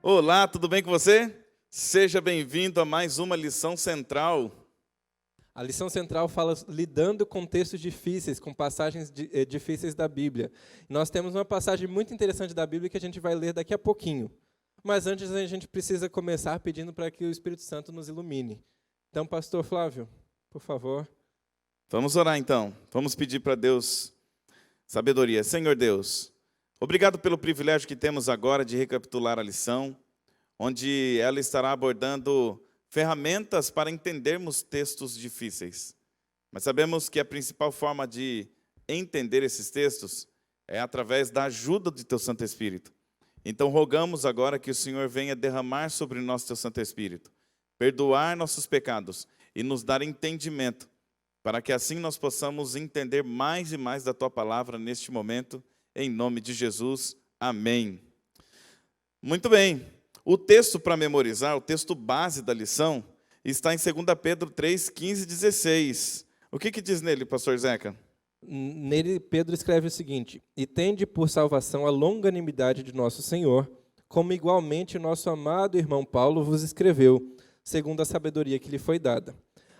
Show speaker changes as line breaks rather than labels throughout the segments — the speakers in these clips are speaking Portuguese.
Olá, tudo bem com você? Seja bem-vindo a mais uma lição central.
A lição central fala lidando com textos difíceis, com passagens difíceis da Bíblia. Nós temos uma passagem muito interessante da Bíblia que a gente vai ler daqui a pouquinho. Mas antes a gente precisa começar pedindo para que o Espírito Santo nos ilumine. Então, pastor Flávio, por favor.
Vamos orar então. Vamos pedir para Deus sabedoria. Senhor Deus, obrigado pelo privilégio que temos agora de recapitular a lição, onde ela estará abordando ferramentas para entendermos textos difíceis. Mas sabemos que a principal forma de entender esses textos é através da ajuda de Teu Santo Espírito. Então rogamos agora que o Senhor venha derramar sobre nós Teu Santo Espírito, perdoar nossos pecados e nos dar entendimento, para que assim nós possamos entender mais e mais da Tua palavra neste momento, em nome de Jesus. Amém. Muito bem. O texto para memorizar, o texto base da lição, está em 2 Pedro 3, 15 e 16. O que diz nele, pastor Zeca?
Nele, Pedro escreve o seguinte: E tende por salvação a longanimidade de nosso Senhor, como igualmente nosso amado irmão Paulo vos escreveu, segundo a sabedoria que lhe foi dada.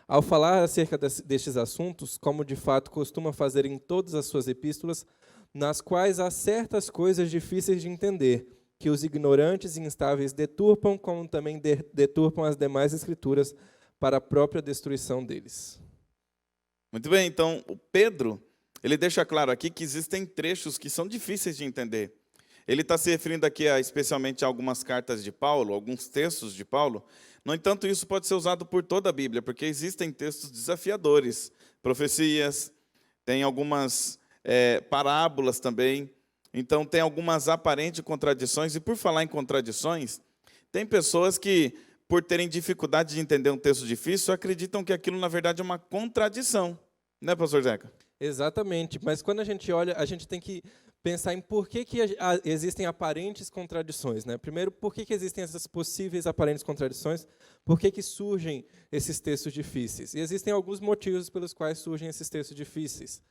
Ao falar acerca destes assuntos, como de fato costuma fazer em todas as suas epístolas, nas quais há certas coisas difíceis de entender, que os ignorantes e instáveis deturpam, como também deturpam as demais escrituras para a própria destruição deles.
Muito bem, então o Pedro, ele deixa claro aqui que existem trechos que são difíceis de entender. Ele está se referindo aqui especialmente a algumas cartas de Paulo, alguns textos de Paulo. No entanto, isso pode ser usado por toda a Bíblia, porque existem textos desafiadores, profecias, tem algumas parábolas também. Então, tem algumas aparentes contradições, e por falar em contradições, tem pessoas que, por terem dificuldade de entender um texto difícil, acreditam que aquilo, na verdade, é uma contradição. Né, pastor Zeca?
Exatamente, mas quando a gente olha, a gente tem que pensar em por que existem aparentes contradições. Né? Primeiro, por que existem essas possíveis aparentes contradições? Por que surgem esses textos difíceis? E existem alguns motivos pelos quais surgem esses textos difíceis.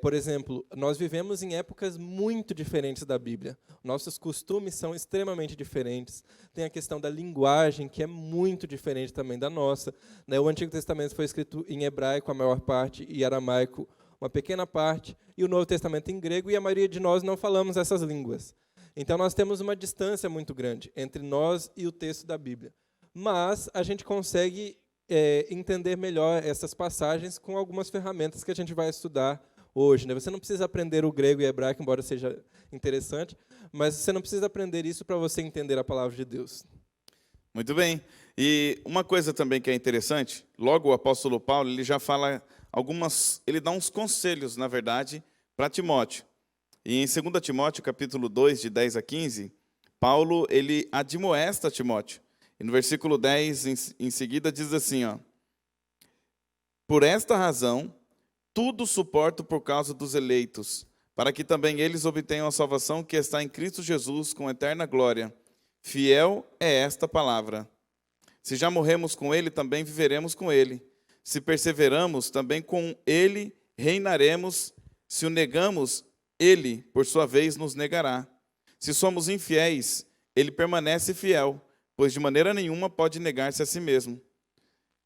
Por exemplo, nós vivemos em épocas muito diferentes da Bíblia. Nossos costumes são extremamente diferentes. Tem a questão da linguagem, que é muito diferente também da nossa. O Antigo Testamento foi escrito em hebraico, a maior parte, e aramaico, uma pequena parte, e o Novo Testamento em grego, e a maioria de nós não falamos essas línguas. Então, nós temos uma distância muito grande entre nós e o texto da Bíblia. Mas a gente consegue entender melhor essas passagens com algumas ferramentas que a gente vai estudar hoje. Né? Você não precisa aprender o grego e hebraico, embora seja interessante, mas você não precisa aprender isso para você entender a palavra de Deus.
Muito bem. E uma coisa também que é interessante, logo o apóstolo Paulo, ele já fala ele dá uns conselhos, na verdade, para Timóteo. E em 2 Timóteo, capítulo 2, de 10 a 15, Paulo, ele admoesta Timóteo. E no versículo 10, em seguida, diz assim, Por esta razão, tudo suporto por causa dos eleitos, para que também eles obtenham a salvação que está em Cristo Jesus com eterna glória. Fiel é esta palavra. Se já morremos com ele, também viveremos com ele. Se perseveramos, também com ele reinaremos. Se o negamos, ele, por sua vez, nos negará. Se somos infiéis, ele permanece fiel, pois de maneira nenhuma pode negar-se a si mesmo.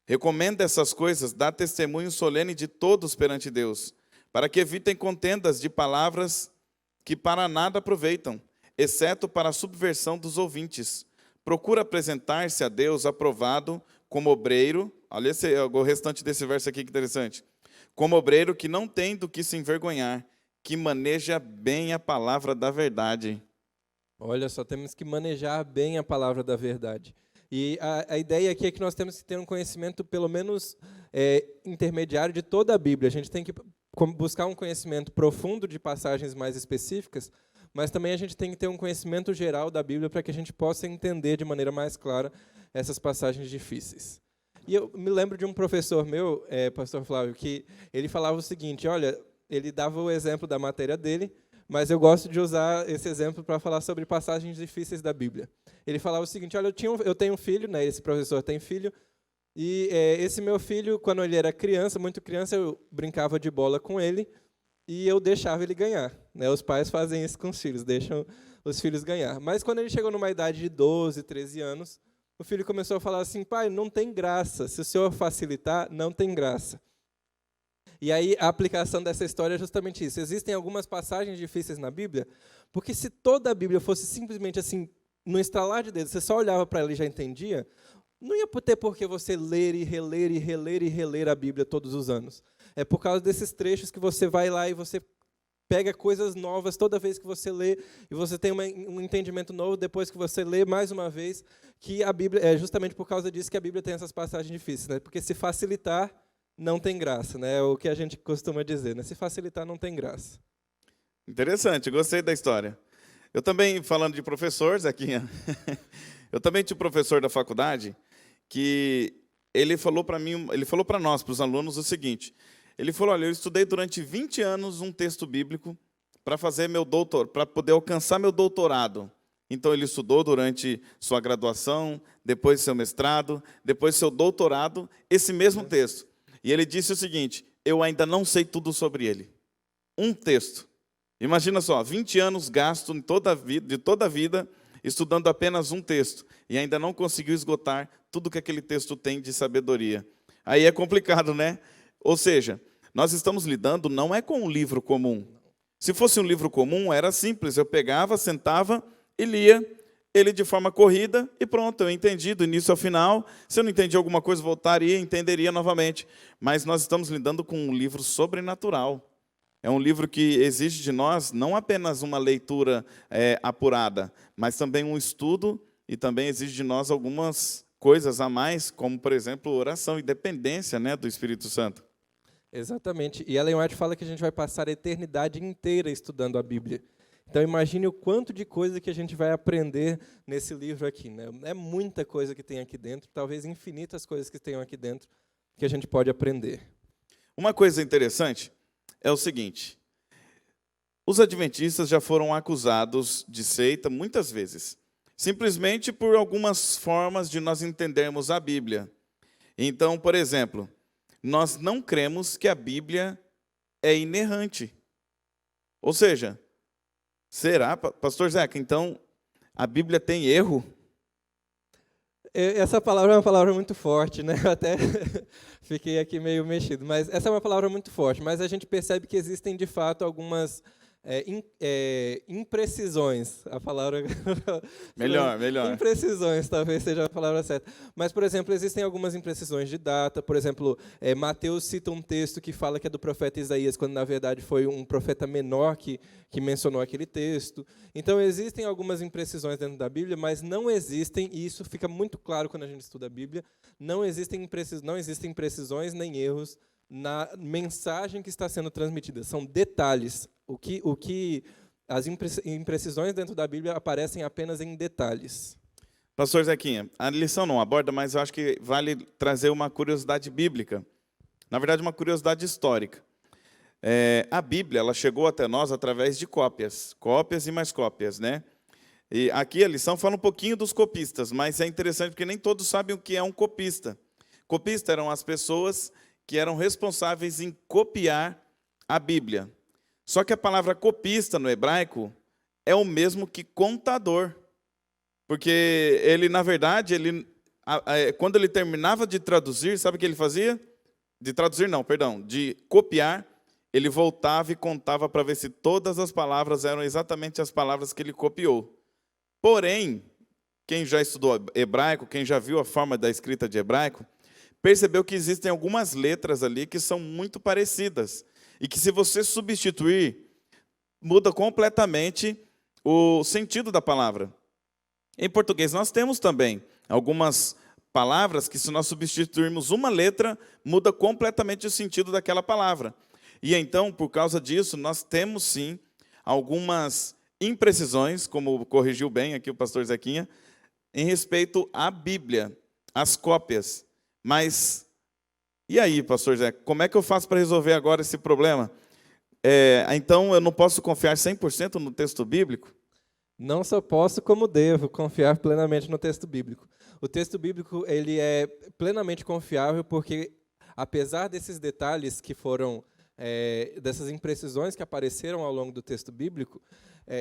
Recomenda essas coisas, dá testemunho solene de todos perante Deus, para que evitem contendas de palavras que para nada aproveitam, exceto para a subversão dos ouvintes. Procura apresentar-se a Deus aprovado como obreiro, olha o restante desse verso aqui que interessante, como obreiro que não tem do que se envergonhar, que maneja bem a palavra da verdade.
Olha só, temos que manejar bem a palavra da verdade. E a ideia aqui é que nós temos que ter um conhecimento, pelo menos intermediário, de toda a Bíblia. A gente tem que buscar um conhecimento profundo de passagens mais específicas, mas também a gente tem que ter um conhecimento geral da Bíblia para que a gente possa entender de maneira mais clara essas passagens difíceis. E eu me lembro de um professor meu, pastor Flávio, que ele falava o seguinte, olha, ele dava o exemplo da matéria dele, mas eu gosto de usar esse exemplo para falar sobre passagens difíceis da Bíblia. Ele falava o seguinte, olha, eu tenho um filho, né, esse professor tem filho, e esse meu filho, quando ele era criança, muito criança, eu brincava de bola com ele, e eu deixava ele ganhar. Né? Os pais fazem isso com os filhos, deixam os filhos ganhar. Mas quando ele chegou numa idade de 12, 13 anos, o filho começou a falar assim: pai, não tem graça, se o senhor facilitar, não tem graça. E aí a aplicação dessa história é justamente isso. Existem algumas passagens difíceis na Bíblia, porque se toda a Bíblia fosse simplesmente assim, no estralar de dedos, você só olhava para ela e já entendia, não ia ter por que você ler e reler e reler e reler a Bíblia todos os anos. É por causa desses trechos que você vai lá e você pega coisas novas toda vez que você lê, e você tem um entendimento novo depois que você lê mais uma vez, que a Bíblia, é justamente por causa disso que a Bíblia tem essas passagens difíceis, né? Porque se facilitar, não tem graça, né? É o que a gente costuma dizer, né? Se facilitar, não tem graça.
Interessante, gostei da história. Eu também, falando de professor, Zequinha, eu também tinha um professor da faculdade que ele falou para mim, ele falou para nós, para os alunos, o seguinte: ele falou, olha, eu estudei durante 20 anos um texto bíblico para fazer meu para poder alcançar meu doutorado. Então ele estudou durante sua graduação, depois seu mestrado, depois seu doutorado, esse mesmo texto. E ele disse o seguinte: eu ainda não sei tudo sobre ele. Um texto. Imagina só, 20 anos gasto de toda a vida estudando apenas um texto e ainda não conseguiu esgotar tudo que aquele texto tem de sabedoria. Aí é complicado, né? Ou seja, nós estamos lidando não é com um livro comum. Se fosse um livro comum, era simples. Eu pegava, sentava e lia ele de forma corrida e pronto, eu entendi do início ao final. Se eu não entendi alguma coisa, voltaria e entenderia novamente. Mas nós estamos lidando com um livro sobrenatural. É um livro que exige de nós não apenas uma leitura apurada, mas também um estudo, e também exige de nós algumas coisas a mais, como, por exemplo, oração e dependência, né, do Espírito Santo.
Exatamente. E Ellen White fala que a gente vai passar a eternidade inteira estudando a Bíblia. Então imagine o quanto de coisa que a gente vai aprender nesse livro aqui, né? É muita coisa que tem aqui dentro, talvez infinitas coisas que tenham aqui dentro que a gente pode aprender.
Uma coisa interessante é o seguinte: os adventistas já foram acusados de seita muitas vezes, simplesmente por algumas formas de nós entendermos a Bíblia. Então, por exemplo, nós não cremos que a Bíblia é inerrante. Ou seja, será, pastor Zeca, então a Bíblia tem erro?
Essa palavra é uma palavra muito forte, né? Eu até fiquei aqui meio mexido, mas essa é uma palavra muito forte. Mas a gente percebe que existem, de fato, algumas imprecisões. A palavra...
Melhor.
Imprecisões, talvez seja a palavra certa. Mas, por exemplo, existem algumas imprecisões de data. Por exemplo, Mateus cita um texto que fala que é do profeta Isaías, quando, na verdade, foi um profeta menor que mencionou aquele texto. Então, existem algumas imprecisões dentro da Bíblia, mas não existem, e isso fica muito claro quando a gente estuda a Bíblia, não existem imprecisões nem erros na mensagem que está sendo transmitida. São detalhes. As imprecisões dentro da Bíblia aparecem apenas em detalhes.
Pastor Zequinha, a lição não aborda, mas eu acho que vale trazer uma curiosidade bíblica. Na verdade, uma curiosidade histórica. A Bíblia, ela chegou até nós através de cópias e mais cópias, né? E aqui a lição fala um pouquinho dos copistas, mas é interessante porque nem todos sabem o que é um copista. Copistas eram as pessoas que eram responsáveis em copiar a Bíblia. Só que a palavra copista no hebraico é o mesmo que contador. Porque ele, na verdade, quando ele terminava de traduzir, sabe o que ele fazia? De copiar, ele voltava e contava para ver se todas as palavras eram exatamente as palavras que ele copiou. Porém, quem já estudou hebraico, quem já viu a forma da escrita de hebraico, percebeu que existem algumas letras ali que são muito parecidas. E que, se você substituir, muda completamente o sentido da palavra. Em português, nós temos também algumas palavras que, se nós substituirmos uma letra, muda completamente o sentido daquela palavra. E então, por causa disso, nós temos, sim, algumas imprecisões, como corrigiu bem aqui o pastor Zequinha, em respeito à Bíblia, às cópias. Mas... e aí, pastor Zé, como é que eu faço para resolver agora esse problema? Então, eu não posso confiar 100% no texto bíblico?
Não só posso, como devo confiar plenamente no texto bíblico. O texto bíblico ele é plenamente confiável porque, apesar desses detalhes que foram dessas imprecisões que apareceram ao longo do texto bíblico,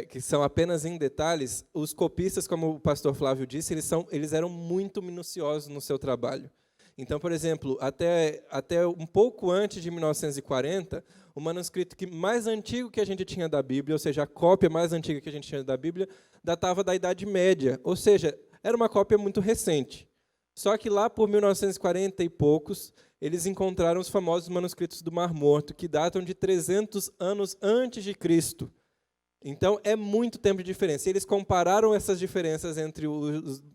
que são apenas em detalhes, os copistas, como o pastor Flávio disse, eles eram muito minuciosos no seu trabalho. Então, por exemplo, até um pouco antes de 1940, o manuscrito mais antigo que a gente tinha da Bíblia, ou seja, a cópia mais antiga que a gente tinha da Bíblia, datava da Idade Média, ou seja, era uma cópia muito recente. Só que lá por 1940 e poucos, eles encontraram os famosos manuscritos do Mar Morto, que datam de 300 anos antes de Cristo. Então, é muito tempo de diferença. E eles compararam essas diferenças entre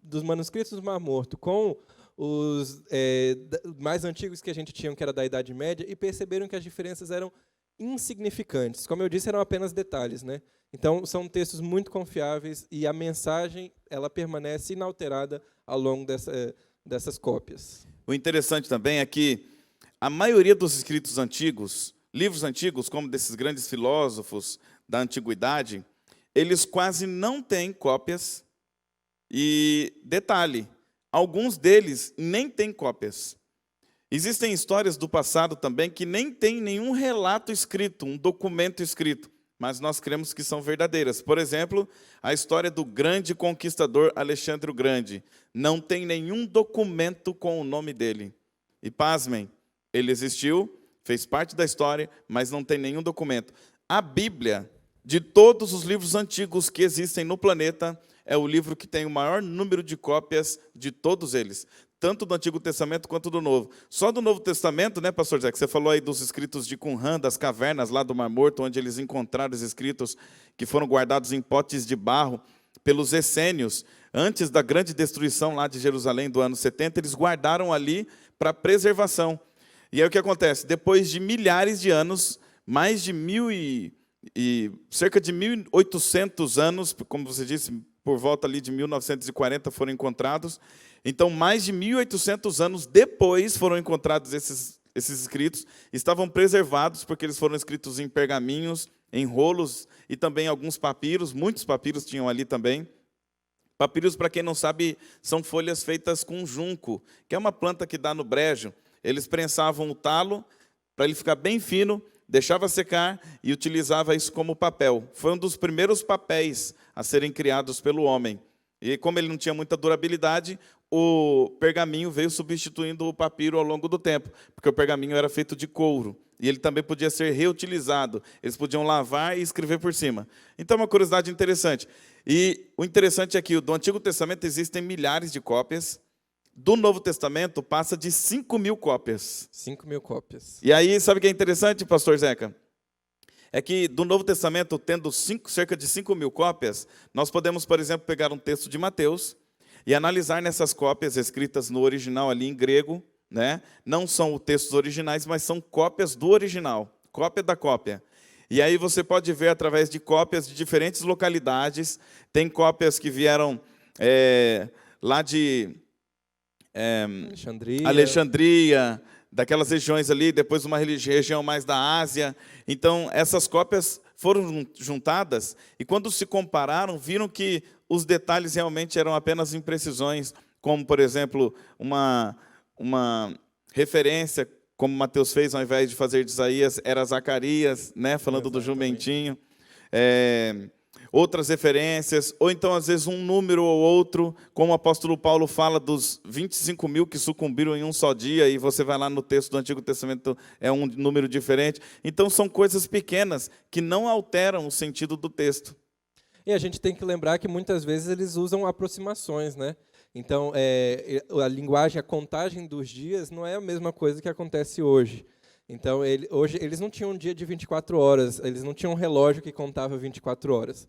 dos manuscritos do Mar Morto com os mais antigos que a gente tinha, que era da Idade Média, e perceberam que as diferenças eram insignificantes. Como eu disse, eram apenas detalhes, né? Então, são textos muito confiáveis e a mensagem ela permanece inalterada ao longo dessas cópias.
O interessante também é que a maioria dos escritos antigos, livros antigos, como desses grandes filósofos da antiguidade, eles quase não têm cópias. E, detalhe, alguns deles nem têm cópias. Existem histórias do passado também que nem tem nenhum relato escrito, um documento escrito, mas nós cremos que são verdadeiras. Por exemplo, a história do grande conquistador Alexandre o Grande. Não tem nenhum documento com o nome dele. E pasmem, ele existiu, fez parte da história, mas não tem nenhum documento. A Bíblia, de todos os livros antigos que existem no planeta, é o livro que tem o maior número de cópias de todos eles, tanto do Antigo Testamento quanto do Novo. Só do Novo Testamento, né, pastor Zé, que você falou aí dos escritos de Qumran, das cavernas lá do Mar Morto, onde eles encontraram os escritos que foram guardados em potes de barro pelos essênios. Antes da grande destruição lá de Jerusalém, do ano 70, eles guardaram ali para preservação. E aí o que acontece? Depois de milhares de anos, mais de cerca de 1.800 anos, como você disse, por volta ali de 1940 foram encontrados. Então, mais de 1.800 anos depois foram encontrados esses escritos. Estavam preservados porque eles foram escritos em pergaminhos, em rolos e também alguns papiros. Muitos papiros tinham ali também. Papiros, para quem não sabe, são folhas feitas com junco, que é uma planta que dá no brejo. Eles prensavam o talo para ele ficar bem fino, deixava secar e utilizava isso como papel. Foi um dos primeiros papéis a serem criados pelo homem. E como ele não tinha muita durabilidade, o pergaminho veio substituindo o papiro ao longo do tempo, porque o pergaminho era feito de couro. E ele também podia ser reutilizado. Eles podiam lavar e escrever por cima. Então, uma curiosidade interessante. E o interessante é que do Antigo Testamento existem milhares de cópias. Do Novo Testamento passa de 5.000 cópias.
5.000 cópias.
E aí, sabe o que é interessante, pastor Zeca? É que do Novo Testamento, tendo cerca de 5.000 cópias, nós podemos, por exemplo, pegar um texto de Mateus e analisar nessas cópias escritas no original ali em grego, né? Não são os textos originais, mas são cópias do original, cópia da cópia. E aí você pode ver através de cópias de diferentes localidades. Tem cópias que vieram lá de Alexandria, daquelas regiões ali, depois uma região mais da Ásia. Então, essas cópias foram juntadas e quando se compararam, viram que os detalhes realmente eram apenas imprecisões, como, por exemplo, uma referência, como Mateus fez, ao invés de fazer de Isaías, era Zacarias, né, falando do jumentinho. Outras referências, ou então, às vezes, um número ou outro, como o apóstolo Paulo fala dos 25.000 que sucumbiram em um só dia, e você vai lá no texto do Antigo Testamento, é um número diferente. Então, são coisas pequenas que não alteram o sentido do texto.
E a gente tem que lembrar que, muitas vezes, eles usam aproximações, né? Então, a linguagem, a contagem dos dias não é a mesma coisa que acontece hoje. Então, hoje, eles não tinham um dia de 24 horas, eles não tinham um relógio que contava 24 horas.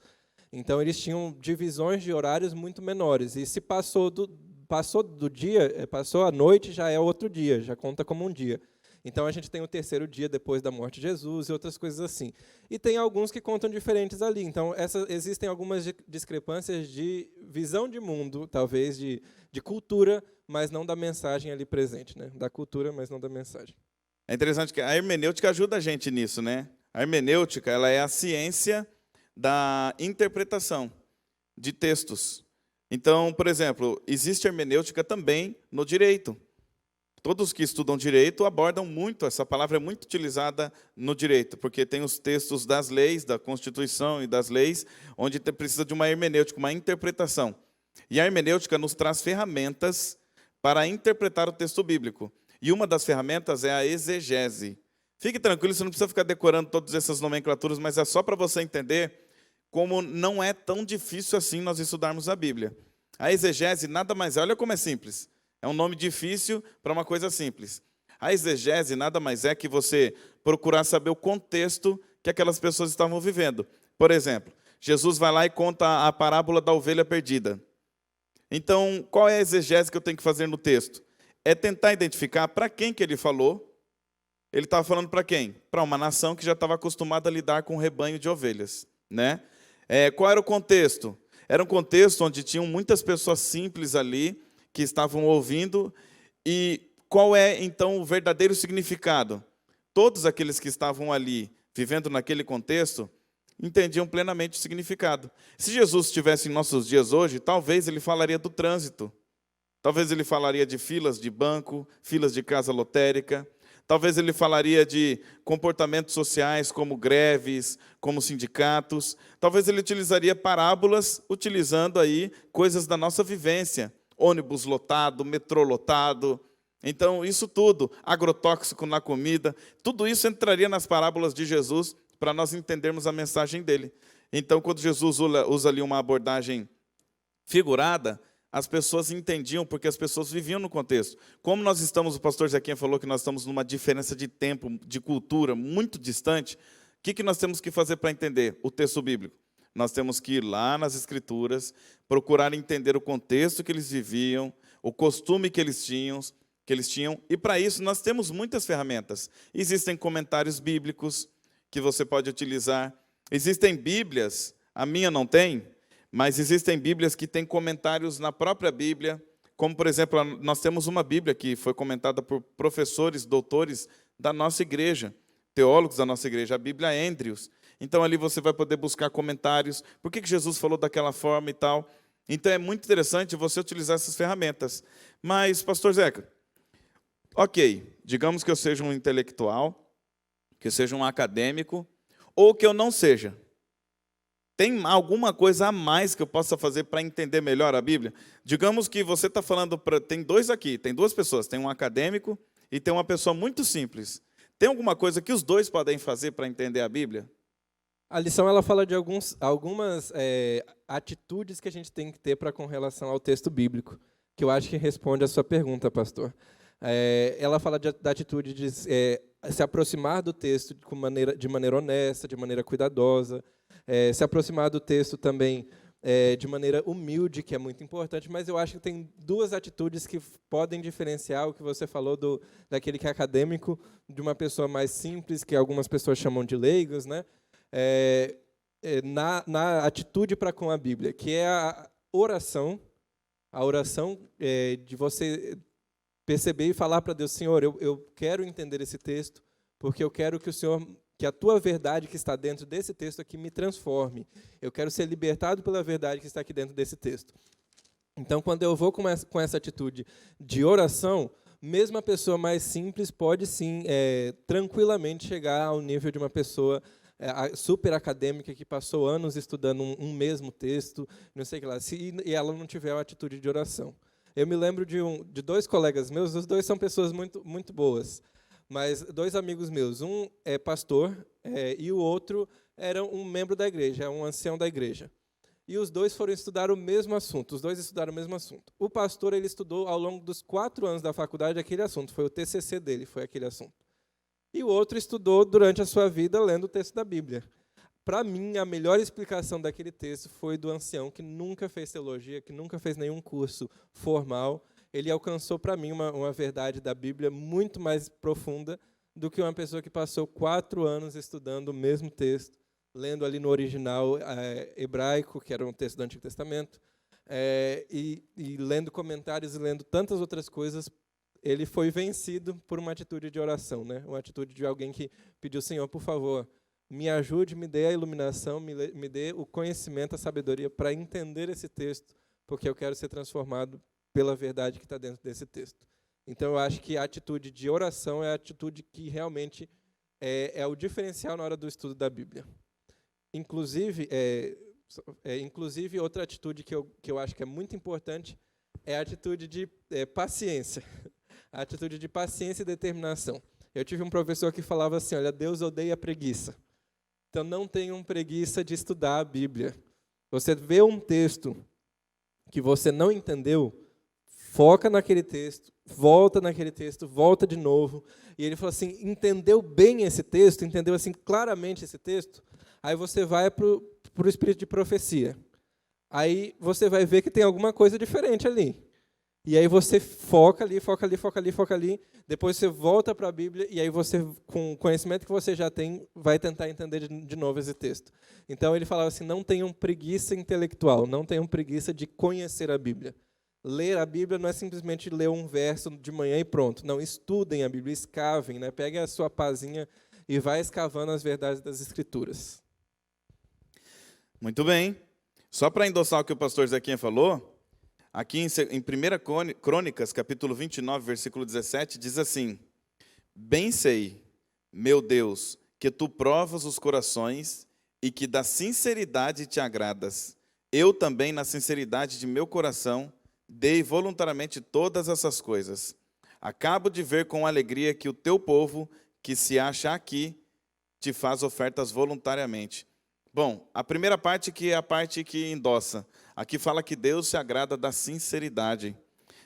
Então, eles tinham divisões de horários muito menores. E se passou do dia, passou a noite, já é outro dia, já conta como um dia. Então, a gente tem o terceiro dia depois da morte de Jesus e outras coisas assim. E tem alguns que contam diferentes ali. Então, existem algumas discrepâncias de visão de mundo, talvez de cultura, mas não da mensagem ali presente, né? Da cultura, mas não da mensagem.
É interessante que a hermenêutica ajuda a gente nisso, né? A hermenêutica, ela é a ciência da interpretação de textos. Então, por exemplo, existe hermenêutica também no direito. Todos que estudam direito abordam muito, essa palavra é muito utilizada no direito, porque tem os textos das leis, da Constituição e das leis, onde precisa de uma hermenêutica, uma interpretação. E a hermenêutica nos traz ferramentas para interpretar o texto bíblico. E uma das ferramentas é a exegese. Fique tranquilo, você não precisa ficar decorando todas essas nomenclaturas, mas é só para você entender como não é tão difícil assim nós estudarmos a Bíblia. A exegese nada mais é, olha como é simples. É um nome difícil para uma coisa simples. A exegese nada mais é que você procurar saber o contexto que aquelas pessoas estavam vivendo. Por exemplo, Jesus vai lá e conta a parábola da ovelha perdida. Então, qual é a exegese que eu tenho que fazer no texto? É tentar identificar para quem que ele falou. Ele estava falando para quem? Para uma nação que já estava acostumada a lidar com um rebanho de ovelhas, né? Qual era o contexto? Era um contexto onde tinham muitas pessoas simples ali, que estavam ouvindo, e qual é, então, o verdadeiro significado? Todos aqueles que estavam ali, vivendo naquele contexto, entendiam plenamente o significado. Se Jesus estivesse em nossos dias hoje, talvez ele falaria do trânsito, talvez ele falaria de filas de banco, filas de casa lotérica, talvez ele falaria de comportamentos sociais, como greves, como sindicatos, talvez ele utilizaria parábolas, utilizando aí coisas da nossa vivência, ônibus lotado, metrô lotado. Então, isso tudo, agrotóxico na comida, tudo isso entraria nas parábolas de Jesus para nós entendermos a mensagem dele. Então, quando Jesus usa ali uma abordagem figurada, as pessoas entendiam porque as pessoas viviam no contexto. Como nós estamos, o pastor Zequinha falou que nós estamos numa diferença de tempo, de cultura muito distante, o que nós temos que fazer para entender o texto bíblico? Nós temos que ir lá nas Escrituras, procurar entender o contexto que eles viviam, o costume que eles tinham, e para isso nós temos muitas ferramentas. Existem comentários bíblicos que você pode utilizar, existem Bíblias, a minha não tem, mas existem Bíblias que têm comentários na própria Bíblia, como, por exemplo, nós temos uma Bíblia que foi comentada por professores, doutores da nossa igreja, teólogos da nossa igreja, a Bíblia Andrews. Então, ali você vai poder buscar comentários, por que Jesus falou daquela forma e tal. Então, é muito interessante você utilizar essas ferramentas. Mas, pastor Zeca, ok, digamos que eu seja um intelectual, que eu seja um acadêmico, ou que eu não seja. Tem alguma coisa a mais que eu possa fazer para entender melhor a Bíblia? Digamos que você está falando tem dois aqui, tem duas pessoas, tem um acadêmico e tem uma pessoa muito simples. Tem alguma coisa que os dois podem fazer para entender a Bíblia?
A lição ela fala de algumas atitudes que a gente tem que ter com relação ao texto bíblico, que eu acho que responde a sua pergunta, pastor. Ela fala da atitude de se aproximar do texto de maneira honesta, de maneira cuidadosa, se aproximar do texto também de maneira humilde, que é muito importante, mas eu acho que tem duas atitudes que podem diferenciar o que você falou daquele que é acadêmico, de uma pessoa mais simples, que algumas pessoas chamam de leigos, né? Na atitude para com a Bíblia, que é a oração de você perceber e falar para Deus, Senhor, eu quero entender esse texto, porque eu quero que o Senhor, que a tua verdade que está dentro desse texto aqui me transforme. Eu quero ser libertado pela verdade que está aqui dentro desse texto. Então, quando eu vou com essa atitude de oração, mesmo a pessoa mais simples pode sim, tranquilamente chegar ao nível de uma pessoa super acadêmica que passou anos estudando um mesmo texto, não sei o que lá, e ela não tiver uma atitude de oração. Eu me lembro de dois colegas meus, os dois são pessoas muito, muito boas, mas dois amigos meus, um é pastor e o outro era um membro da igreja, um ancião da igreja. E os dois foram estudar o mesmo assunto, os dois estudaram o mesmo assunto. O pastor ele estudou ao longo dos 4 anos da faculdade aquele assunto, foi o TCC dele, foi aquele assunto. E o outro estudou durante a sua vida lendo o texto da Bíblia. Para mim, a melhor explicação daquele texto foi do ancião, que nunca fez teologia, que nunca fez nenhum curso formal. Ele alcançou, para mim, uma verdade da Bíblia muito mais profunda do que uma pessoa que passou 4 anos estudando o mesmo texto, lendo ali no original hebraico, que era um texto do Antigo Testamento, e lendo comentários e lendo tantas outras coisas. Ele foi vencido por uma atitude de oração, né? Uma atitude de alguém que pediu, Senhor, por favor, me ajude, me dê a iluminação, me dê o conhecimento, a sabedoria para entender esse texto, porque eu quero ser transformado pela verdade que está dentro desse texto. Então, eu acho que a atitude de oração é a atitude que realmente é o diferencial na hora do estudo da Bíblia. Inclusive, outra atitude que eu acho que é muito importante é a atitude de paciência. A atitude de paciência e determinação. Eu tive um professor que falava assim, olha, Deus odeia a preguiça. Então, não tenham preguiça de estudar a Bíblia. Você vê um texto que você não entendeu, foca naquele texto, volta de novo. E ele falou assim, entendeu bem esse texto, entendeu assim claramente esse texto, aí você vai para o espírito de profecia. Aí você vai ver que tem alguma coisa diferente ali. E aí você foca ali, depois você volta para a Bíblia, e aí você, com o conhecimento que você já tem, vai tentar entender de novo esse texto. Então ele falava assim, não tenham preguiça intelectual, não tenham preguiça de conhecer a Bíblia. Ler a Bíblia não é simplesmente ler um verso de manhã e pronto. Não, estudem a Bíblia, escavem, né? Peguem a sua pazinha e vai escavando as verdades das Escrituras.
Muito bem. Só para endossar o que o pastor Zequinha falou, aqui em 1 Crônicas, capítulo 29, versículo 17, diz assim, bem sei, meu Deus, que tu provas os corações e que da sinceridade te agradas. Eu também, na sinceridade de meu coração, dei voluntariamente todas essas coisas. Acabo de ver com alegria que o teu povo, que se acha aqui, te faz ofertas voluntariamente. Bom, a primeira parte que é a parte que endossa. Aqui fala que Deus se agrada da sinceridade.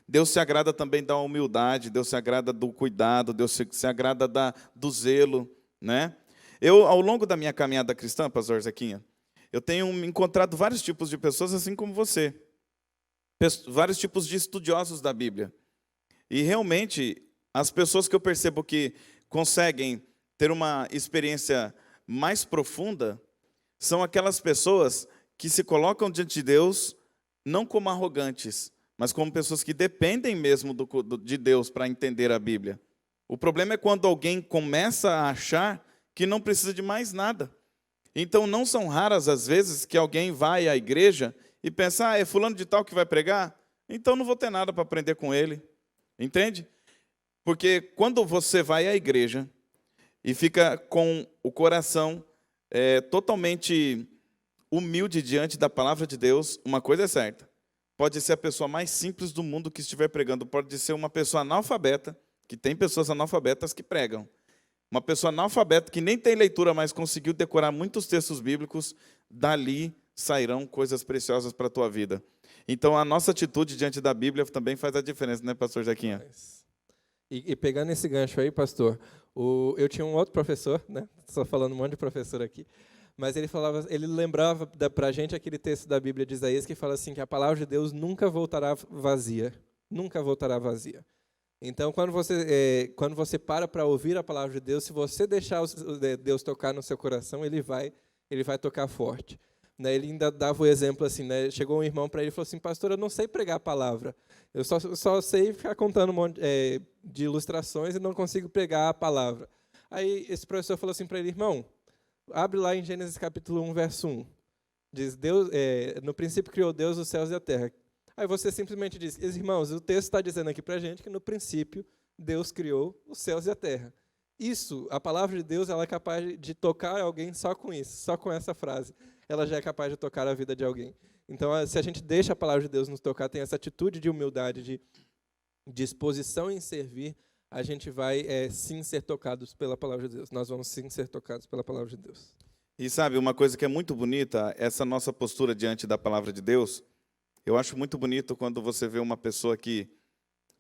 Deus se agrada também da humildade, Deus se agrada do cuidado, Deus se agrada do zelo, né? Eu, ao longo da minha caminhada cristã, pastor Zequinha, eu tenho encontrado vários tipos de pessoas assim como você. Vários tipos de estudiosos da Bíblia. E realmente, as pessoas que eu percebo que conseguem ter uma experiência mais profunda são aquelas pessoas que se colocam diante de Deus não como arrogantes, mas como pessoas que dependem mesmo de Deus para entender a Bíblia. O problema é quando alguém começa a achar que não precisa de mais nada. Então, não são raras as vezes que alguém vai à igreja e pensa, é fulano de tal que vai pregar? Então não vou ter nada para aprender com ele. Entende? Porque quando você vai à igreja e fica com o coração totalmente humilde diante da palavra de Deus, uma coisa é certa. Pode ser a pessoa mais simples do mundo que estiver pregando. Pode ser uma pessoa analfabeta, que tem pessoas analfabetas que pregam. Uma pessoa analfabeta que nem tem leitura, mas conseguiu decorar muitos textos bíblicos, dali sairão coisas preciosas para a tua vida. Então, a nossa atitude diante da Bíblia também faz a diferença, né, pastor Zequinha?
E pegando esse gancho aí, pastor, eu tinha um outro professor, né? Só falando um monte de professor aqui, mas ele lembrava para a gente aquele texto da Bíblia de Isaías que fala assim, que a palavra de Deus nunca voltará vazia. Nunca voltará vazia. Então, quando você para ouvir a palavra de Deus, se você deixar Deus tocar no seu coração, ele vai tocar forte. Né, ele ainda dava o exemplo assim, né, chegou um irmão para ele e falou assim, pastor, eu não sei pregar a palavra, eu só sei ficar contando um monte de ilustrações e não consigo pregar a palavra. Aí esse professor falou assim para ele, irmão, abre lá em Gênesis capítulo 1, verso 1. Diz, no princípio criou Deus os céus e a terra. Aí você simplesmente diz, irmãos, o texto está dizendo aqui para a gente que no princípio Deus criou os céus e a terra. Isso, a palavra de Deus, ela é capaz de tocar alguém só com isso, só com essa frase. Ela já é capaz de tocar a vida de alguém. Então, se a gente deixa a palavra de Deus nos tocar, tem essa atitude de humildade, de disposição em servir, a gente vai sim ser tocados pela palavra de Deus. Nós vamos sim ser tocados pela palavra de Deus.
E sabe, uma coisa que é muito bonita, essa nossa postura diante da palavra de Deus, eu acho muito bonito quando você vê uma pessoa que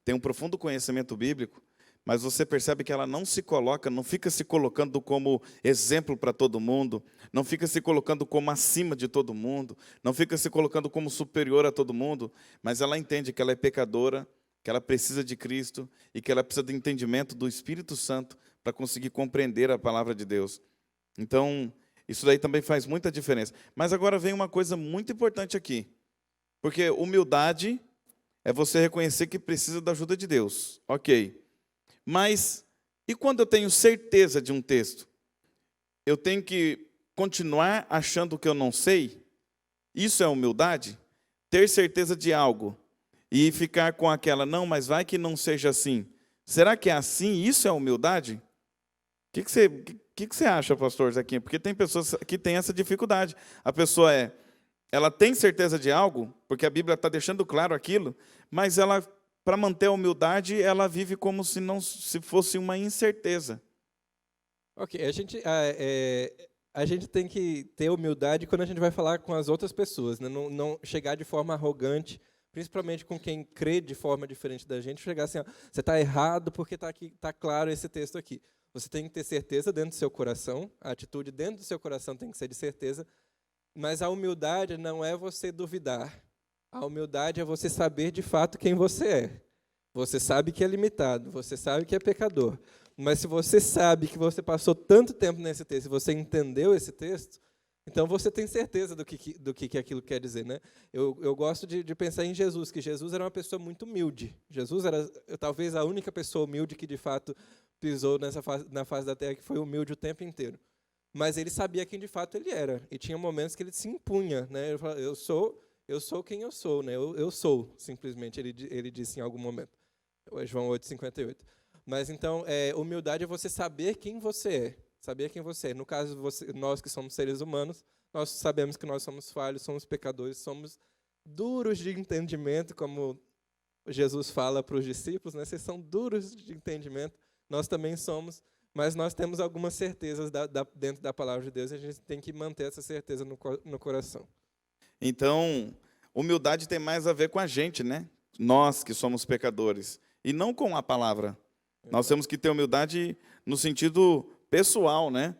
tem um profundo conhecimento bíblico, mas você percebe que ela não se coloca, não fica se colocando como exemplo para todo mundo, não fica se colocando como acima de todo mundo, não fica se colocando como superior a todo mundo, mas ela entende que ela é pecadora, que ela precisa de Cristo e que ela precisa do entendimento do Espírito Santo para conseguir compreender a palavra de Deus. Então, isso daí também faz muita diferença. Mas agora vem uma coisa muito importante aqui, porque humildade é você reconhecer que precisa da ajuda de Deus, ok. Mas, e quando eu tenho certeza de um texto? Eu tenho que continuar achando que eu não sei? Isso é humildade? Ter certeza de algo e ficar com aquela, não, mas vai que não seja assim. Será que é assim? Isso é humildade? O que você acha, pastor Zequinha? Porque tem pessoas que têm essa dificuldade. A pessoa ela tem certeza de algo, porque a Bíblia está deixando claro aquilo, mas ela, para manter a humildade, ela vive como se fosse uma incerteza.
Ok, a gente tem que ter humildade quando a gente vai falar com as outras pessoas, né? Não chegar de forma arrogante, principalmente com quem crê de forma diferente da gente, chegar assim, ó, você está errado porque está claro esse texto aqui. Você tem que ter certeza dentro do seu coração, a atitude dentro do seu coração tem que ser de certeza, mas a humildade não é você duvidar. A humildade é você saber de fato quem você é. Você sabe que é limitado, você sabe que é pecador. Mas se você sabe que você passou tanto tempo nesse texto e você entendeu esse texto, então você tem certeza do que aquilo quer dizer, né? Eu gosto de pensar em Jesus, que Jesus era uma pessoa muito humilde. Jesus era talvez a única pessoa humilde que de fato pisou na face da terra, que foi humilde o tempo inteiro. Mas ele sabia quem de fato ele era. E tinha momentos que ele se impunha, né? Ele falava, eu sou quem eu sou, né? Eu sou, simplesmente, ele disse em algum momento. João 8:58. Mas então, humildade é você saber quem você é. Saber quem você é. No caso, nós que somos seres humanos, nós sabemos que nós somos falhos, somos pecadores, somos duros de entendimento, como Jesus fala para os discípulos, né? Vocês são duros de entendimento, nós também somos, mas nós temos algumas certezas dentro da palavra de Deus e a gente tem que manter essa certeza no coração.
Então, humildade tem mais a ver com a gente, né? Nós que somos pecadores, e não com a palavra. Nós temos que ter humildade no sentido pessoal, né?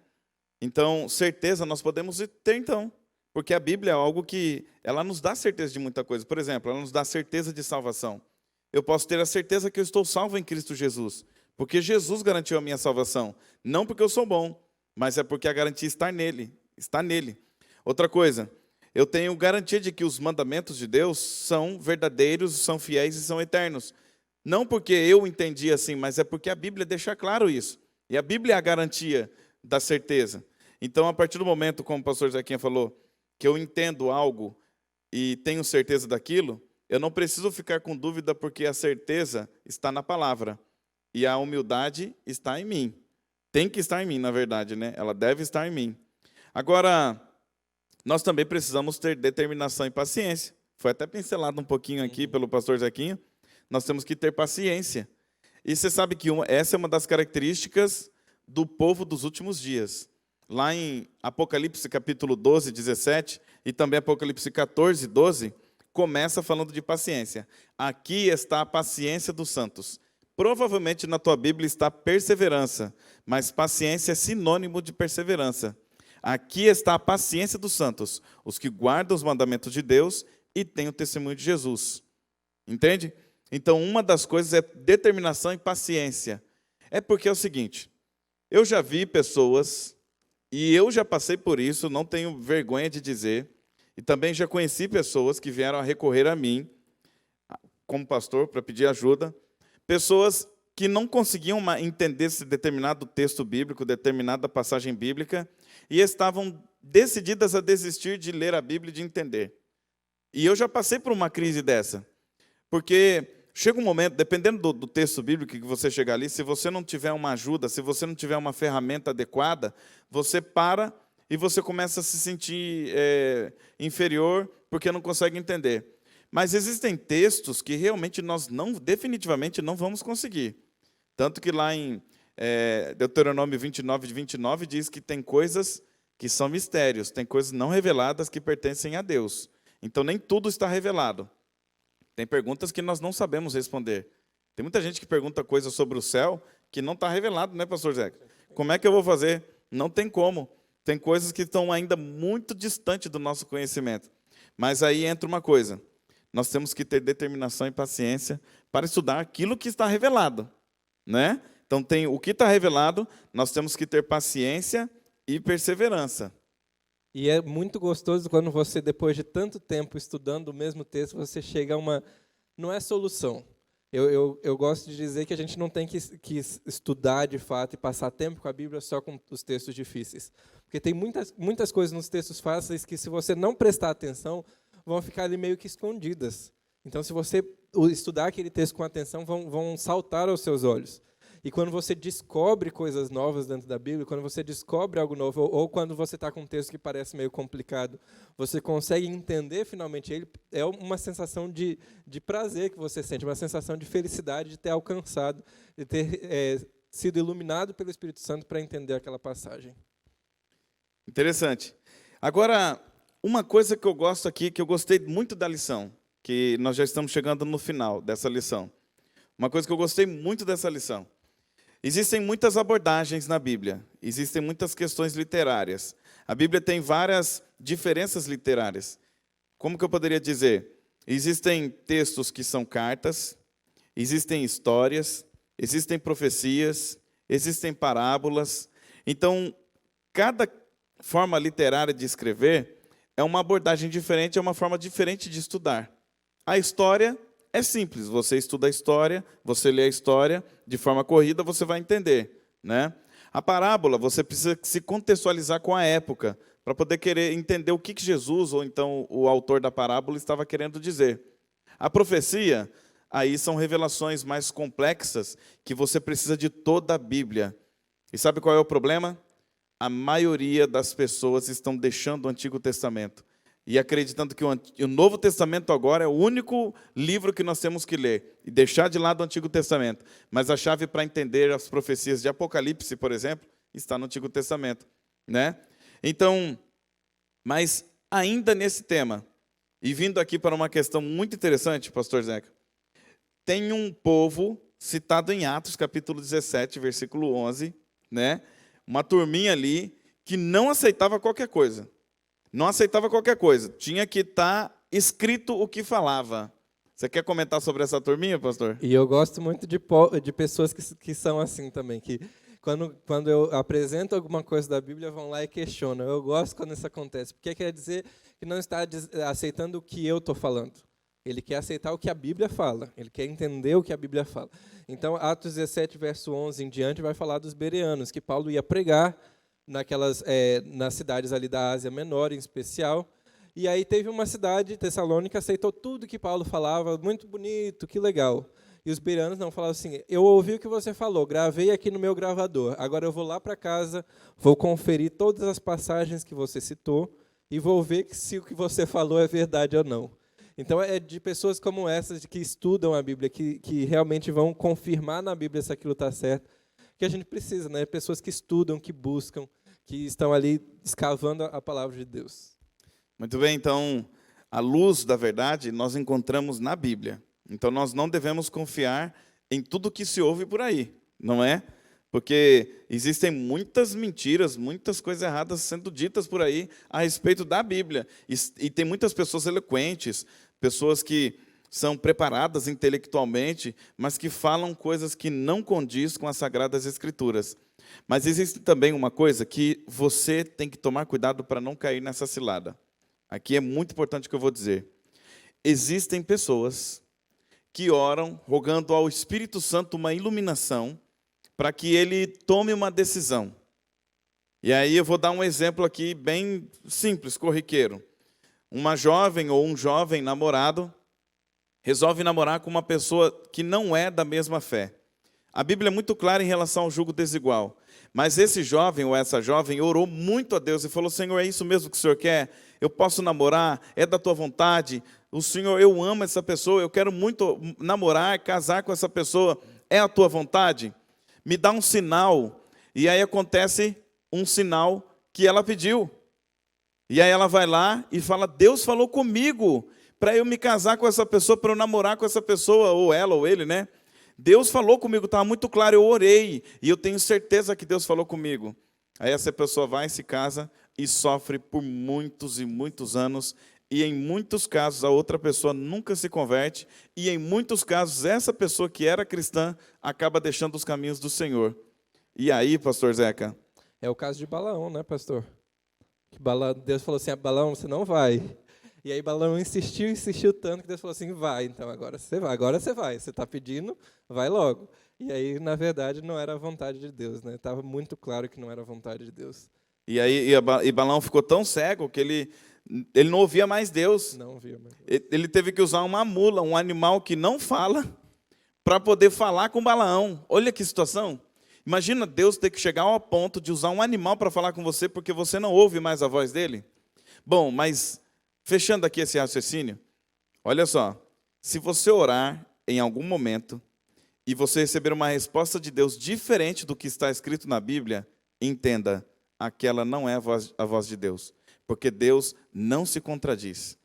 Então, certeza nós podemos ter, então. Porque a Bíblia é algo que ela nos dá certeza de muita coisa. Por exemplo, ela nos dá certeza de salvação. Eu posso ter a certeza que eu estou salvo em Cristo Jesus. Porque Jesus garantiu a minha salvação. Não porque eu sou bom, mas é porque a garantia está nele. Está nele. Outra coisa, eu tenho garantia de que os mandamentos de Deus são verdadeiros, são fiéis e são eternos. Não porque eu entendi assim, mas é porque a Bíblia deixa claro isso. E a Bíblia é a garantia da certeza. Então, a partir do momento, como o pastor Zequinha falou, que eu entendo algo e tenho certeza daquilo, eu não preciso ficar com dúvida porque a certeza está na palavra. E a humildade está em mim. Tem que estar em mim, na verdade, né? Ela deve estar em mim. Agora, nós também precisamos ter determinação e paciência. Foi até pincelado um pouquinho aqui pelo pastor Zequinha. Nós temos que ter paciência. E você sabe que essa é uma das características do povo dos últimos dias. Lá em Apocalipse capítulo 12, 17, e também Apocalipse 14, 12, começa falando de paciência. Aqui está a paciência dos santos. Provavelmente na tua Bíblia está perseverança, mas paciência é sinônimo de perseverança. Aqui está a paciência dos santos, os que guardam os mandamentos de Deus e têm o testemunho de Jesus. Entende? Então, uma das coisas é determinação e paciência. É porque é o seguinte, eu já vi pessoas, e eu já passei por isso, não tenho vergonha de dizer, e também já conheci pessoas que vieram a recorrer a mim, como pastor, para pedir ajuda, pessoas que não conseguiam entender esse determinado texto bíblico, determinada passagem bíblica, e estavam decididas a desistir de ler a Bíblia e de entender. E eu já passei por uma crise dessa, porque chega um momento, dependendo do texto bíblico que você chegar ali, se você não tiver uma ajuda, se você não tiver uma ferramenta adequada, você para e você começa a se sentir inferior porque não consegue entender. Mas existem textos que realmente nós definitivamente não vamos conseguir. Tanto que lá em Deuteronômio 29, 29 diz que tem coisas que são mistérios, tem coisas não reveladas que pertencem a Deus. Então nem tudo está revelado. Tem perguntas que nós não sabemos responder. Tem muita gente que pergunta coisas sobre o céu que não está revelado, né, pastor Zé? Como é que eu vou fazer? Não tem como. Tem coisas que estão ainda muito distantes do nosso conhecimento. Mas aí entra uma coisa. Nós temos que ter determinação e paciência para estudar aquilo que está revelado, né? Então, tem o que está revelado, nós temos que ter paciência e perseverança.
E é muito gostoso quando você, depois de tanto tempo estudando o mesmo texto, você chega a uma... Não é solução. Eu gosto de dizer que a gente não tem que estudar de fato e passar tempo com a Bíblia só com os textos difíceis. Porque tem muitas coisas nos textos fáceis que, se você não prestar atenção, vão ficar ali meio que escondidas. Então, se você estudar aquele texto com atenção, vão saltar aos seus olhos. E quando você descobre coisas novas dentro da Bíblia, quando você descobre algo novo, ou quando você está com um texto que parece meio complicado, você consegue entender finalmente ele, é uma sensação de prazer que você sente, uma sensação de felicidade de ter alcançado, de ter sido iluminado pelo Espírito Santo para entender aquela passagem.
Interessante. Agora, uma coisa que eu gosto aqui, que eu gostei muito da lição, que nós já estamos chegando no final dessa lição. Uma coisa que eu gostei muito dessa lição. Existem muitas abordagens na Bíblia, existem muitas questões literárias. A Bíblia tem várias diferenças literárias. Como que eu poderia dizer? Existem textos que são cartas, existem histórias, existem profecias, existem parábolas. Então, cada forma literária de escrever é uma abordagem diferente, é uma forma diferente de estudar. A história é simples, você estuda a história, você lê a história, de forma corrida você vai entender, né? A parábola, você precisa se contextualizar com a época, para poder querer entender o que Jesus, ou então o autor da parábola, estava querendo dizer. A profecia, aí são revelações mais complexas, que você precisa de toda a Bíblia. E sabe qual é o problema? A maioria das pessoas estão deixando o Antigo Testamento e acreditando que o Novo Testamento agora é o único livro que nós temos que ler e deixar de lado o Antigo Testamento. Mas a chave para entender as profecias de Apocalipse, por exemplo, está no Antigo Testamento, né? Então, mas ainda nesse tema, e vindo aqui para uma questão muito interessante, pastor Zeca, tem um povo citado em Atos, capítulo 17, versículo 11, né? Uma turminha ali que não aceitava qualquer coisa. Não aceitava qualquer coisa. Tinha que estar escrito o que falava. Você quer comentar sobre essa turminha, pastor?
E eu gosto muito de pessoas que são assim também, que quando eu apresento alguma coisa da Bíblia, vão lá e questionam. Eu gosto quando isso acontece, porque quer dizer que não está aceitando o que eu estou falando. Ele quer aceitar o que a Bíblia fala. Ele quer entender o que a Bíblia fala. Então, Atos 17, verso 11 em diante, vai falar dos bereanos, que Paulo ia pregar nas cidades ali da Ásia Menor, em especial. E aí teve uma cidade, Tessalônica, aceitou tudo que Paulo falava, muito bonito, que legal. E os bereanos não, falavam assim, eu ouvi o que você falou, gravei aqui no meu gravador, agora eu vou lá para casa, vou conferir todas as passagens que você citou e vou ver se o que você falou é verdade ou não. Então, é de pessoas como essas que estudam a Bíblia, que realmente vão confirmar na Bíblia se aquilo está certo, que a gente precisa, né? Pessoas que estudam, que buscam, que estão ali escavando a palavra de Deus.
Muito bem, então, a luz da verdade nós encontramos na Bíblia. Então, nós não devemos confiar em tudo que se ouve por aí, não é? Porque existem muitas mentiras, muitas coisas erradas sendo ditas por aí a respeito da Bíblia. E tem muitas pessoas eloquentes, pessoas que são preparadas intelectualmente, mas que falam coisas que não condiz com as Sagradas Escrituras. Mas existe também uma coisa que você tem que tomar cuidado para não cair nessa cilada. Aqui é muito importante o que eu vou dizer. Existem pessoas que oram rogando ao Espírito Santo uma iluminação para que ele tome uma decisão. E aí eu vou dar um exemplo aqui bem simples, corriqueiro. Uma jovem ou um jovem namorado resolve namorar com uma pessoa que não é da mesma fé. A Bíblia é muito clara em relação ao julgo desigual. Mas esse jovem ou essa jovem orou muito a Deus e falou, Senhor, é isso mesmo que o Senhor quer? Eu posso namorar? É da tua vontade? O Senhor, eu amo essa pessoa, eu quero muito namorar, casar com essa pessoa. É a tua vontade? Me dá um sinal. E aí acontece um sinal que ela pediu. E aí ela vai lá e fala, Deus falou comigo para eu me casar com essa pessoa, para eu namorar com essa pessoa, ou ela ou ele, né? Deus falou comigo, estava muito claro, eu orei, e eu tenho certeza que Deus falou comigo. Aí essa pessoa vai e se casa e sofre por muitos e muitos anos, e em muitos casos a outra pessoa nunca se converte, e em muitos casos essa pessoa que era cristã acaba deixando os caminhos do Senhor. E aí, pastor Zeca?
É o caso de Balaão, né, pastor? Que Deus falou assim, Balaão, você não vai. E aí Balaão insistiu tanto que Deus falou assim, vai, então agora você vai, você está pedindo, vai logo. E aí, na verdade, não era a vontade de Deus, né? Estava muito claro que não era a vontade de Deus.
E Balaão ficou tão cego que ele não ouvia mais Deus.
Não via mais.
Ele teve que usar uma mula, um animal que não fala, para poder falar com Balaão. Olha que situação. Imagina Deus ter que chegar ao ponto de usar um animal para falar com você porque você não ouve mais a voz dele. Bom, mas fechando aqui esse raciocínio, olha só, se você orar em algum momento e você receber uma resposta de Deus diferente do que está escrito na Bíblia, entenda, aquela não é a voz de Deus, porque Deus não se contradiz.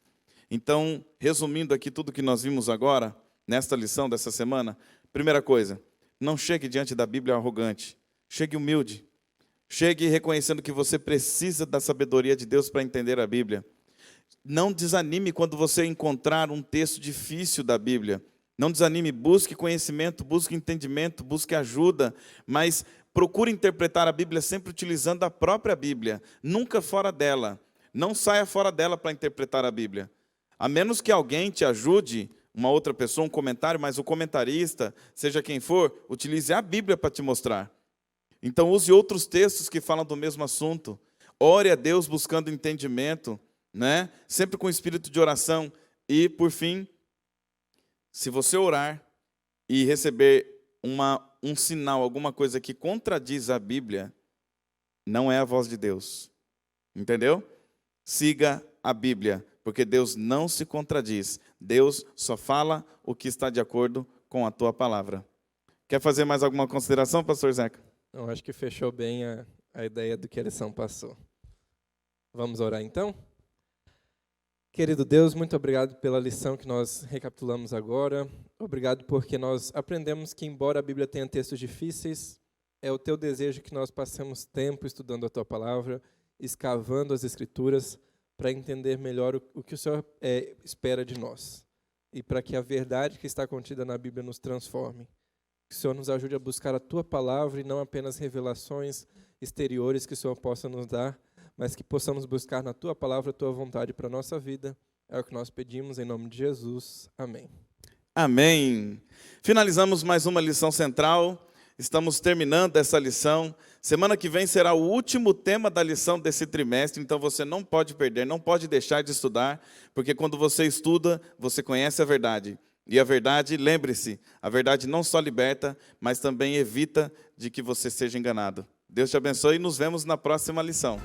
Então, resumindo aqui tudo que nós vimos agora, nesta lição dessa semana, primeira coisa, não chegue diante da Bíblia arrogante, chegue humilde, chegue reconhecendo que você precisa da sabedoria de Deus para entender a Bíblia. Não desanime quando você encontrar um texto difícil da Bíblia. Não desanime, busque conhecimento, busque entendimento, busque ajuda, mas procure interpretar a Bíblia sempre utilizando a própria Bíblia, nunca fora dela. Não saia fora dela para interpretar a Bíblia. A menos que alguém te ajude, uma outra pessoa, um comentário, mas o comentarista, seja quem for, utilize a Bíblia para te mostrar. Então use outros textos que falam do mesmo assunto. Ore a Deus buscando entendimento, né? Sempre com espírito de oração. E, por fim, se você orar e receber um sinal, alguma coisa que contradiz a Bíblia, não é a voz de Deus. Entendeu? Siga a Bíblia, porque Deus não se contradiz. Deus só fala o que está de acordo com a tua palavra. Quer fazer mais alguma consideração, pastor Zeca?
Não, acho que fechou bem a ideia do que a lição passou. Vamos orar então? Querido Deus, muito obrigado pela lição que nós recapitulamos agora. Obrigado porque nós aprendemos que, embora a Bíblia tenha textos difíceis, é o teu desejo que nós passemos tempo estudando a tua palavra, escavando as Escrituras, para entender melhor o que o Senhor espera de nós. E para que a verdade que está contida na Bíblia nos transforme. Que o Senhor nos ajude a buscar a tua palavra e não apenas revelações exteriores que o Senhor possa nos dar, mas que possamos buscar na tua palavra a tua vontade para a nossa vida. É o que nós pedimos em nome de Jesus. Amém.
Amém. Finalizamos mais uma lição central. Estamos terminando essa lição. Semana que vem será o último tema da lição desse trimestre, então você não pode perder, não pode deixar de estudar, porque quando você estuda, você conhece a verdade. E a verdade, lembre-se, a verdade não só liberta, mas também evita de que você seja enganado. Deus te abençoe e nos vemos na próxima lição.